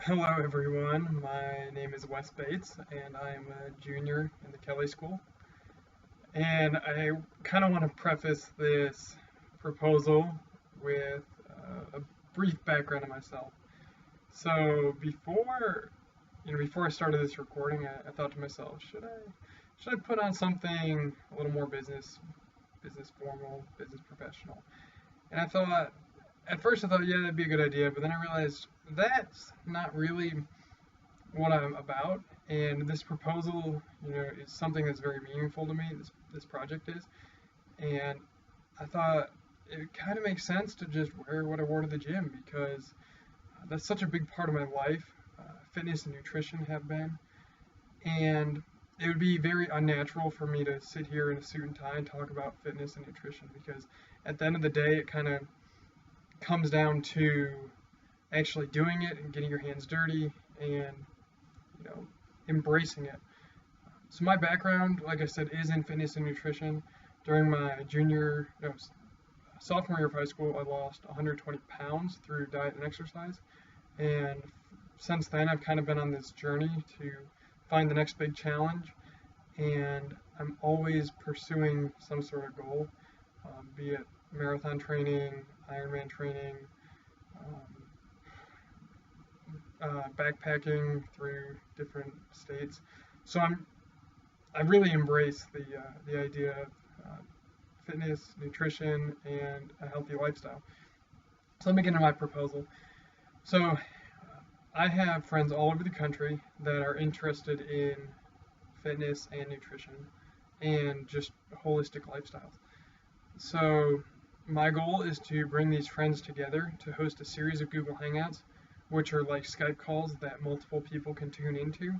Hello, everyone. My name is Wes Bates, and I am a junior in the Kelly School. And I kind of want to preface this proposal with a brief background of myself. So before I started this recording, I thought to myself, should I put on something a little more business formal, business professional? And at first I thought, yeah, that'd be a good idea, but then I realized that's not really what I'm about, and this proposal, is something that's very meaningful to me. This project is, and I thought it kind of makes sense to just wear what I wore to the gym because that's such a big part of my life. Fitness and nutrition have been, and it would be very unnatural for me to sit here in a suit and tie and talk about fitness and nutrition because at the end of the day, it kind of comes down to actually doing it and getting your hands dirty and you know, embracing it. So my background, like I said, is in fitness and nutrition. During my sophomore year of high school, I lost 120 pounds through diet and exercise, and since then I've kind of been on this journey to find the next big challenge, and I'm always pursuing some sort of goal, be it marathon training, Ironman training, um, backpacking through different states. So I really embrace the idea of fitness, nutrition, and a healthy lifestyle. So let me get into my proposal. So I have friends all over the country that are interested in fitness and nutrition and just holistic lifestyles. So my goal is to bring these friends together to host a series of Google Hangouts, which are like Skype calls that multiple people can tune into.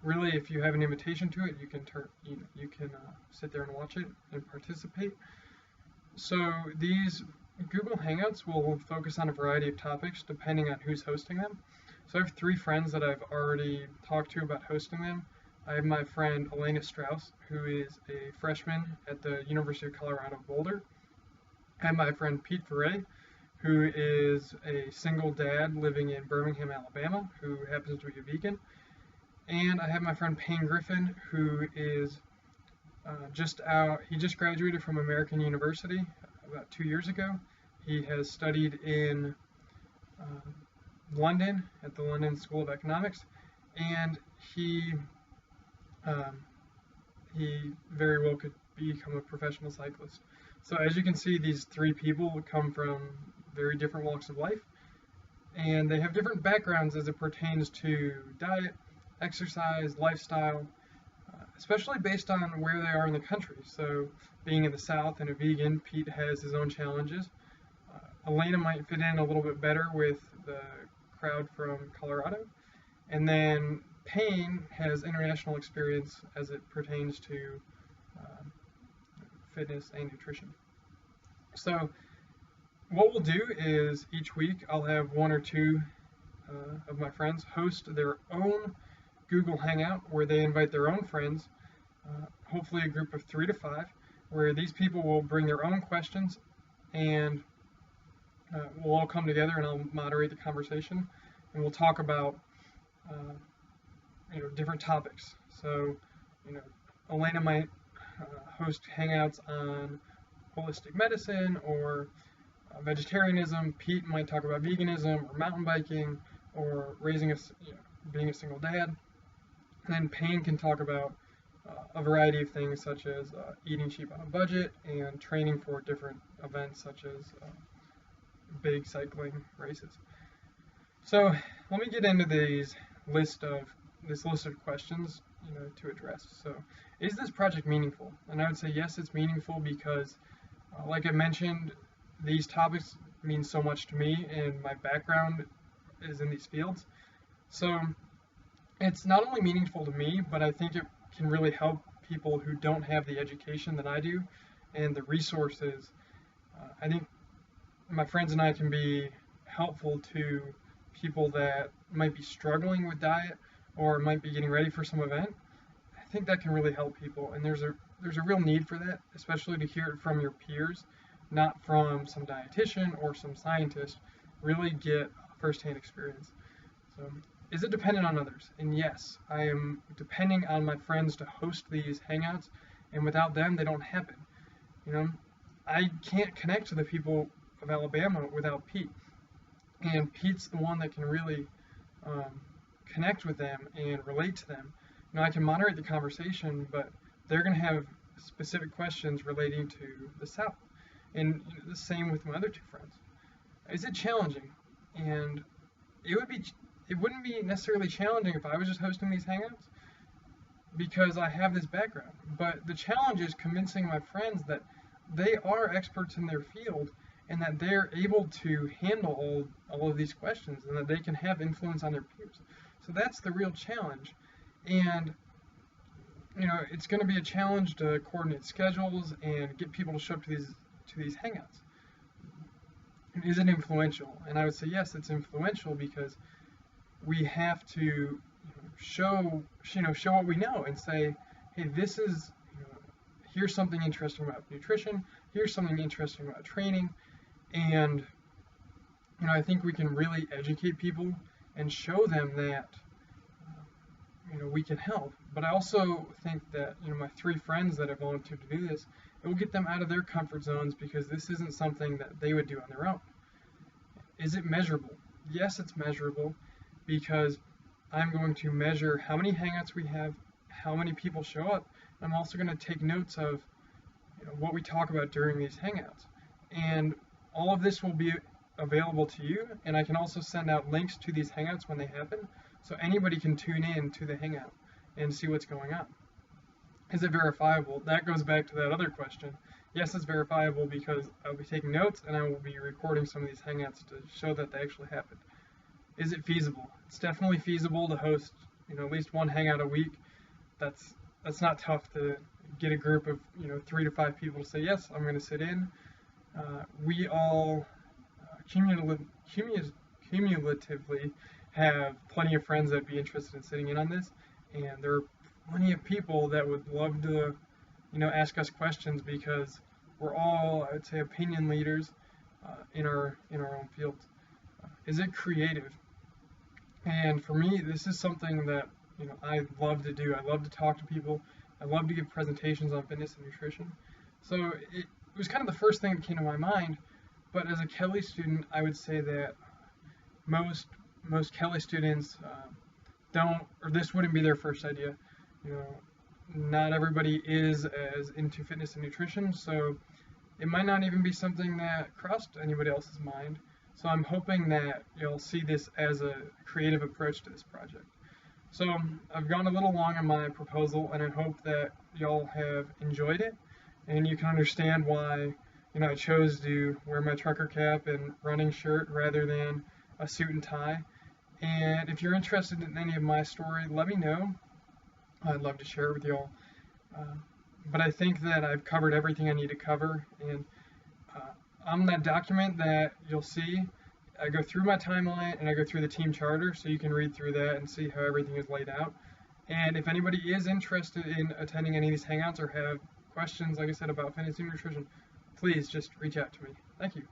Really, if you have an invitation to it, you can sit there and watch it and participate. So these Google Hangouts will focus on a variety of topics depending on who's hosting them. So I have three friends that I've already talked to about hosting them. I have my friend Elena Strauss, who is a freshman at the University of Colorado Boulder. I have my friend Pete Ferret, who is a single dad living in Birmingham, Alabama, who happens to be a vegan. And I have my friend Payne Griffin, who is just out. He just graduated from American University about 2 years ago. He has studied in uh, London at the London School of Economics, and um, he very well could become a professional cyclist. So as you can see, these three people come from very different walks of life, and they have different backgrounds as it pertains to diet, exercise, lifestyle, especially based on where they are in the country. So, being in the South and a vegan, Pete has his own challenges. Elena might fit in a little bit better with the crowd from Colorado. And then Payne has international experience as it pertains to uh, fitness and nutrition. So, what we'll do is each week I'll have one or two of my friends host their own Google Hangout where they invite their own friends, hopefully a group of 3 to 5, where these people will bring their own questions and we'll all come together and I'll moderate the conversation and we'll talk about different topics. So, you know, Elena might host hangouts on holistic medicine or vegetarianism. Pete might talk about veganism or mountain biking or being a single dad. And then Payne can talk about a variety of things such as eating cheap on a budget and training for different events such as big cycling races. So let me get into list of this list of questions to address. So is this project meaningful? And I would say yes, it's meaningful because like I mentioned, these topics mean so much to me and my background is in these fields. So it's not only meaningful to me, but I think it can really help people who don't have the education that I do and the resources. I think my friends and I can be helpful to people that might be struggling with diet or might be getting ready for some event. I think that can really help people, and there's a real need for that, especially to hear it from your peers, not from some dietitian or some scientist. Really get firsthand experience. So is it dependent on others? And yes, I am depending on my friends to host these hangouts, and without them, they don't happen. You know, I can't connect to the people of Alabama without Pete, and Pete's the one that can really connect with them and relate to them. You know, I can moderate the conversation, but they're going to have specific questions relating to the South, and the same with my other two friends. Is it challenging? And it wouldn't be necessarily challenging if I was just hosting these hangouts because I have this background. But the challenge is convincing my friends that they are experts in their field and that they're able to handle all of these questions and that they can have influence on their peers. So that's the real challenge. And you know, it's going to be a challenge to coordinate schedules and get people to show up to these hangouts. Is it influential? And I would say yes, it's influential because we have to show what we know and say, hey, this is here's something interesting about nutrition, here's something interesting about training, and I think we can really educate people and show them that we can help. But I also think that my three friends that have volunteered to do this, it will get them out of their comfort zones because this isn't something that they would do on their own. Is it measurable? Yes, it's measurable because I'm going to measure how many hangouts we have, how many people show up. I'm also going to take notes of what we talk about during these hangouts. And all of this will be available to you, and I can also send out links to these hangouts when they happen, so anybody can tune in to the hangout and see what's going on. Is it verifiable? That goes back to that other question. Yes, it's verifiable because I'll be taking notes and I will be recording some of these hangouts to show that they actually happened. Is it feasible? It's definitely feasible to host at least one hangout a week. That's not tough to get a group of 3 to 5 people to say yes, I'm going to sit in. We all cumulatively have plenty of friends that would be interested in sitting in on this, and there are plenty of people that would love to ask us questions because we're all, I would say, opinion leaders in our own fields. Is it creative? And for me, this is something that I love to do. I love to talk to people. I love to give presentations on fitness and nutrition. So it was kind of the first thing that came to my mind. But as a Kelly student, I would say that most Kelly students this wouldn't be their first idea. Not everybody is as into fitness and nutrition, so it might not even be something that crossed anybody else's mind. So I'm hoping that you'll see this as a creative approach to this project. So I've gone a little long on my proposal, and I hope that y'all have enjoyed it, and you can understand why I chose to wear my trucker cap and running shirt rather than a suit and tie. And if you're interested in any of my story, let me know. I'd love to share it with y'all. But I think that I've covered everything I need to cover, and on that document that you'll see, I go through my timeline and I go through the team charter, so you can read through that and see how everything is laid out. And if anybody is interested in attending any of these hangouts or have questions, like I said, about fitness and nutrition, please just reach out to me. Thank you.